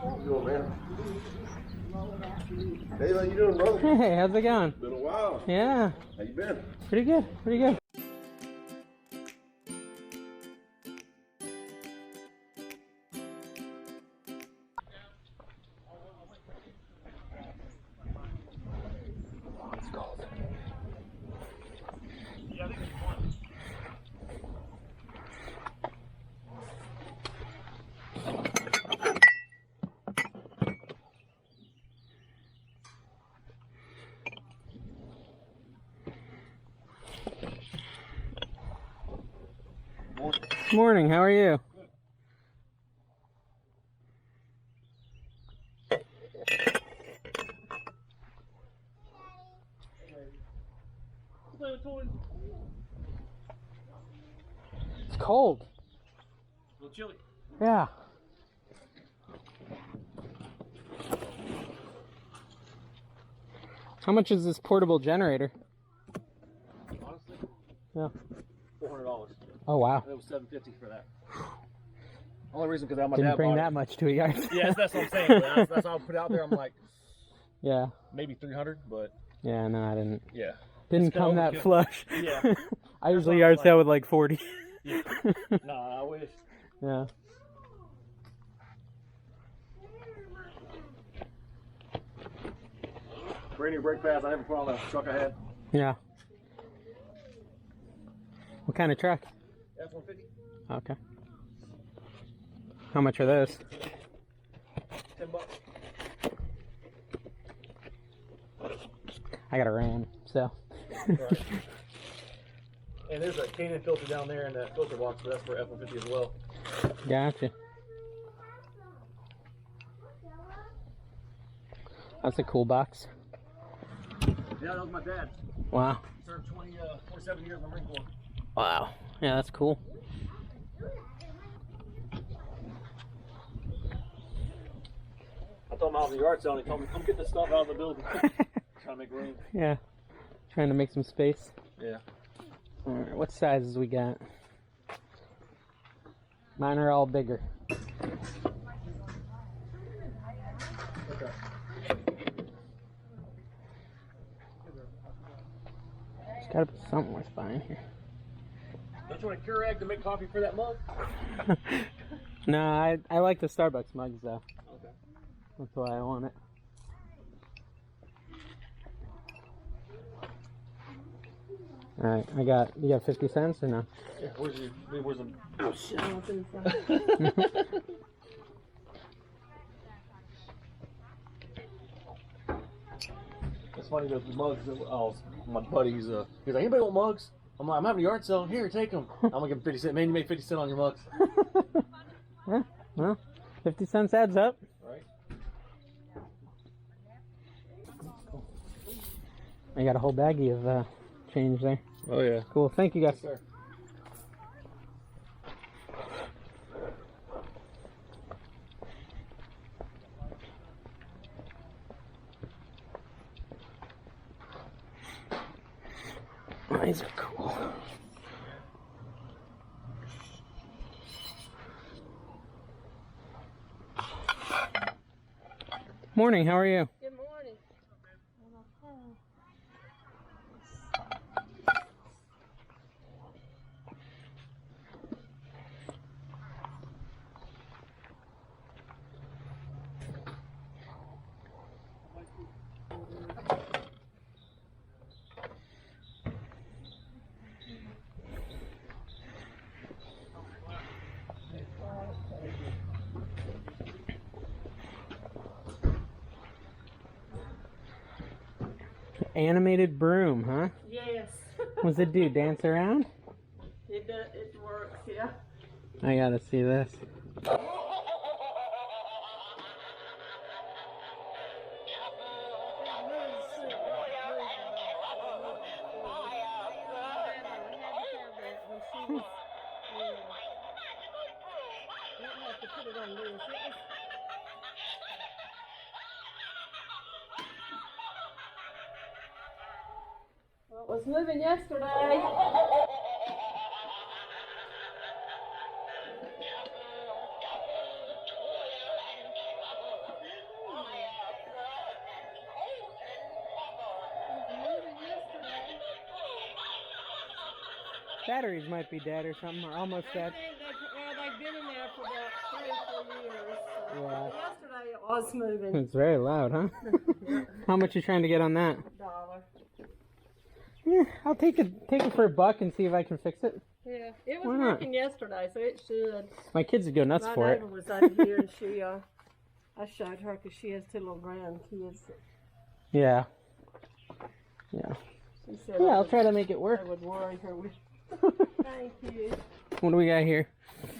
How you doing, man? Hey, how you doing, brother? Hey, how's it going? Been a while. Yeah. How you been? Pretty good, pretty good. It's cold. Morning, how are you? It's cold. A little chilly. Yeah. How much is this portable generator? Honestly? Yeah. $400. Oh wow. It was $750 for that. Only reason because my Didn't dad bring bought that it. much to a yard. Yes, that's what I'm saying. That's all I put out there. I'm like, Yeah. maybe 300, but Yeah, no, I didn't. yeah. Didn't come that overkill. flush. Yeah. I usually what I yard was sale with like 40. Yeah. Nah, I wish. Yeah. Brand new brake pads I never put on the truck I had. Yeah. What kind of truck? F-150. Okay. How much are those? $10. I got a Ram, so. Right. And there's a Canon filter down there in that filter box, but that's for F-150 as well. Gotcha. That's a cool box. Yeah, that was my dad. Wow. He served 27 years in the Marine Corps. Wow. Yeah, that's cool. I told him I was in the yard sale and he told me, come get this stuff out of the building. Trying to make room. Yeah. Trying to make some space. Yeah. Alright, what sizes we got? Mine are all bigger. Okay. There's gotta be something worth buying here. Don't you want a Keurig to make coffee for that mug? No, I like the Starbucks mugs though. Okay. That's why I want it. Alright, you got 50 cents or no? Yeah, where's the... Oh shit, I want It's funny, the mugs, my buddy, he's like, anybody want mugs? I'm like, I'm having a yard sale. Here, take them. I'm going to give him 50 cents. Man, you made 50 cents on your mugs. Yeah, well, 50 cents adds up. Right? I got a whole baggie of change there. Oh, yeah. Cool, thank you guys. Yes, sir. These are cool. Morning, how are you? Good morning. Animated broom, huh? Yes. What's it do? Dance around? It does. It works. Yeah. I gotta see this. Well, it was moving yesterday. Batteries might be dead or something, or almost dead. They've been in there for about 3 or 4 years. So. Yeah. Yesterday it was moving. It's very loud, huh? How much you trying to get on that? $1. Yeah, I'll take it for $1 and see if I can fix it. Yeah, it was Why not? working yesterday, so it should. My kids would go nuts My for it. neighbor was over here, and she, I showed her because she has 2 little grandkids. Yeah. Yeah. She said Yeah, I'll try to make it work. I would worry her with. Thank you. What do we got here?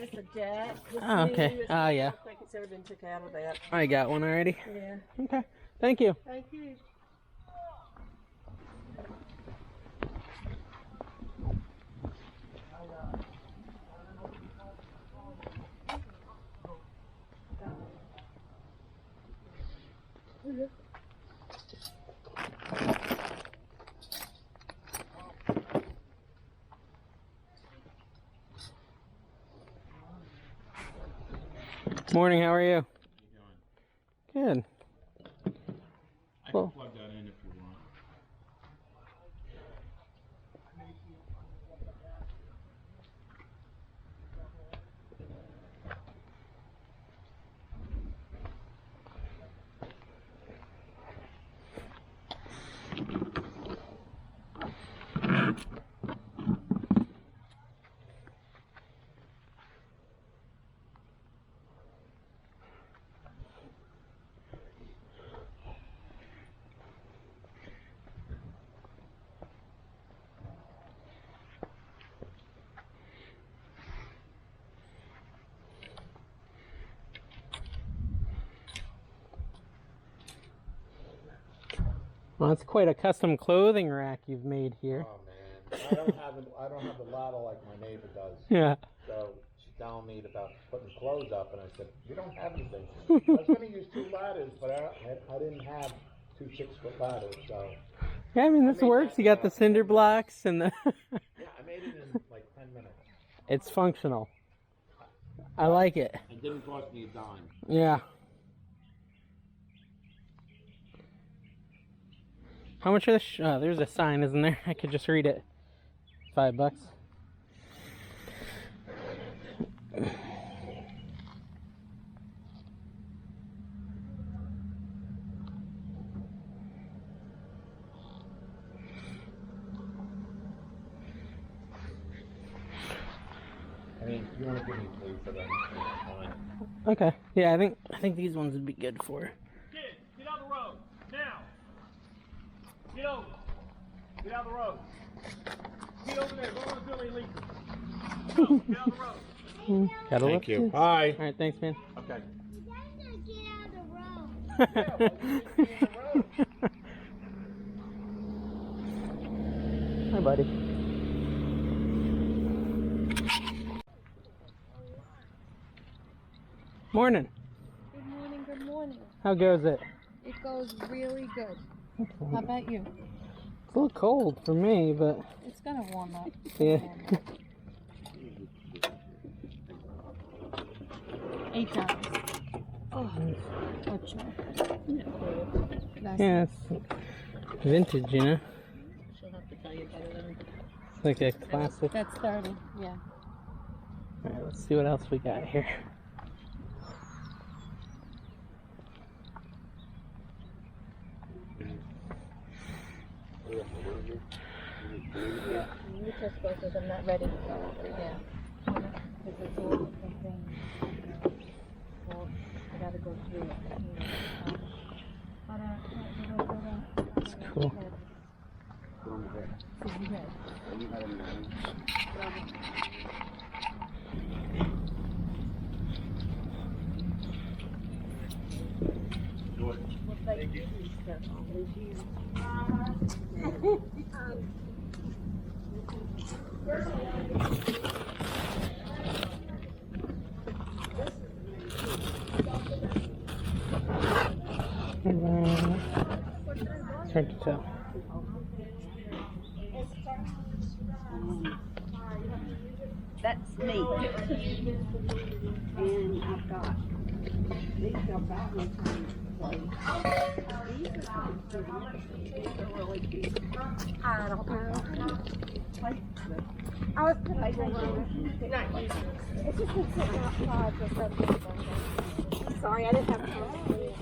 It's a jack. It's Oh, okay. new. Oh, yeah. I think it's ever been took out of that. I got one already. Yeah. Okay. Thank you. Thank you. Morning, how are you? Good. I Cool. can plug that in if you want. Well, it's quite a custom clothing rack you've made here. Oh man, I don't have the ladder like my neighbor does. Yeah. So she's telling me about putting clothes up, and I said, "We don't have anything." I was going to use 2 ladders, but I didn't have 2 6-foot ladders. So Yeah, I mean, this works. You got the cinder blocks and the... yeah, I made it in like 10 minutes. It's functional. I like it. It didn't cost me a dime. Yeah. How much are the oh, there's a sign, isn't there? I could just read it. $5. I mean, if you want to give me 3 for them, that's fine. Okay. Yeah, I think these ones would be good for. Kids, get out the road. Now. Get over. Get out the road. Get over there. Don't want to feel any leaks. Go. Get out the road. Gotta Thank look. you. Bye. All right, thanks, man. Okay. Hi, buddy. Morning. Good morning, good morning. How goes it? It goes really good. How about you? It's a little cold for me, but It's gonna warm up. yeah. 8 times. Oh, gotcha. Nice. Yeah, it's vintage, you know? She'll have to tell you better than It's like a classic. That's 30, yeah. Alright, let's see what else we got here. Yeah, you touch both of them, not ready. Yeah. Because it's all different things. Well, I gotta go through it. It's cool. It's hard to tell. That's me. And I've got these are about my time. I don't know. I was it's just been sitting outside for something. Sorry, I didn't have time to see it.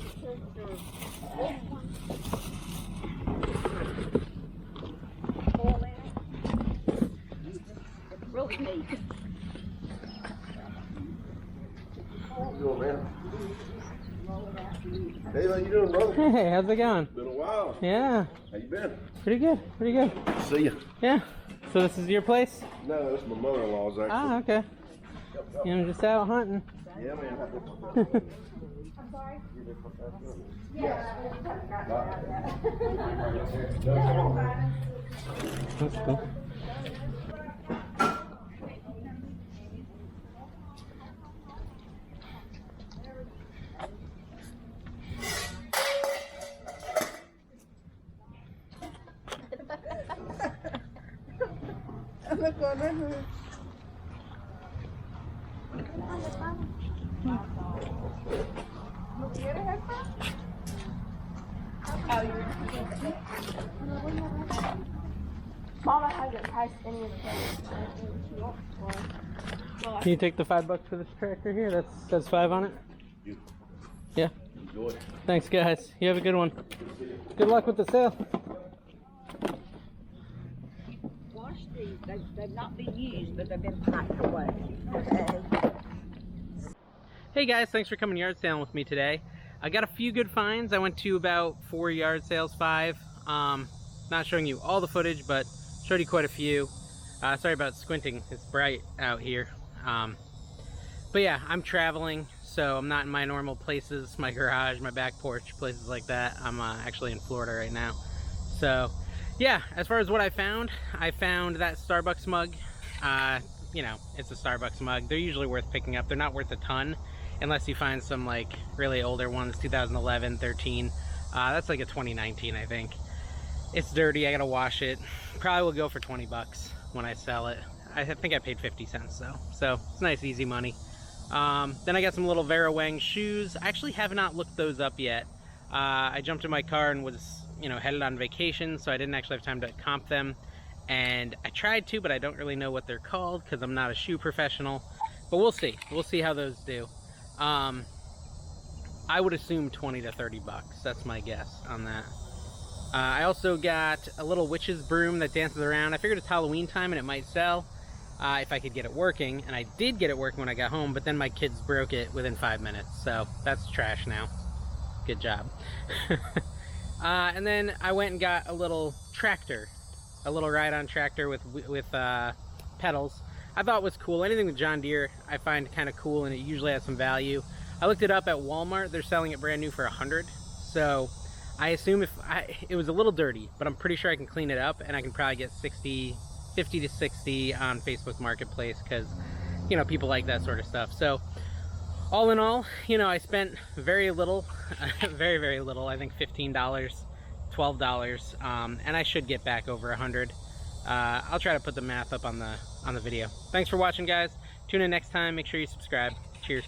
Really neat. Yo, man. Hey, how you doing, brother? Hey, how's it going? Been a while. Yeah, How you been? pretty good, pretty good. See ya. Yeah. So this is your place? No, that's my mother-in-law's actually. Ah, okay. I'm just out hunting. Yeah, man. That's cool. Mama hasn't priced any of the Can you take the $5 for this tractor here? That's 5 on it? Yeah. Enjoy. Thanks, guys. You have a good one. Good luck with the sale. Wash these. They've not been used, but they've been packed away. Okay. Hey guys, thanks for coming yard sailing with me today. I got a few good finds. I went to about 4 yard sales, 5. Not showing you all the footage, but showed you quite a few. Sorry about squinting. It's bright out here. But yeah, I'm traveling, so I'm not in my normal places, my garage, my back porch, places like that. I'm actually in Florida right now. So yeah, as far as what I found that Starbucks mug. You know, it's a Starbucks mug. They're usually worth picking up. They're not worth a ton unless you find some like really older ones, 2011, 13. That's like a 2019, I think. It's dirty, I gotta wash it. Probably will go for 20 bucks when I sell it. I think I paid 50 cents though, so it's nice, easy money. Then I got some little Vera Wang shoes. I actually have not looked those up yet. I jumped in my car and was, you know, headed on vacation, so I didn't actually have time to comp them. And I tried to, but I don't really know what they're called because I'm not a shoe professional. But we'll see. We'll see how those do. I would assume 20 to 30 bucks. That's my guess on that. I also got a little witch's broom that dances around. I figured it's Halloween time and it might sell if I could get it working. And I did get it working when I got home, but then my kids broke it within 5 minutes. So that's trash now. Good job. And then I went and got a little tractor. A little ride-on tractor with pedals. I thought it was cool. Anything with John Deere I find kind of cool, and it usually has some value. I looked it up at Walmart. They're selling it brand new for $100. So I assume it was a little dirty, but I'm pretty sure I can clean it up, and I can probably get 50 to 60 on Facebook Marketplace because, you know, people like that sort of stuff. So all in all, you know, I spent very little, very, very little. I think $15. $12, and I should get back over 100. I'll try to put the math up on the video. Thanks for watching, guys. Tune in next time. Make sure you subscribe. Cheers.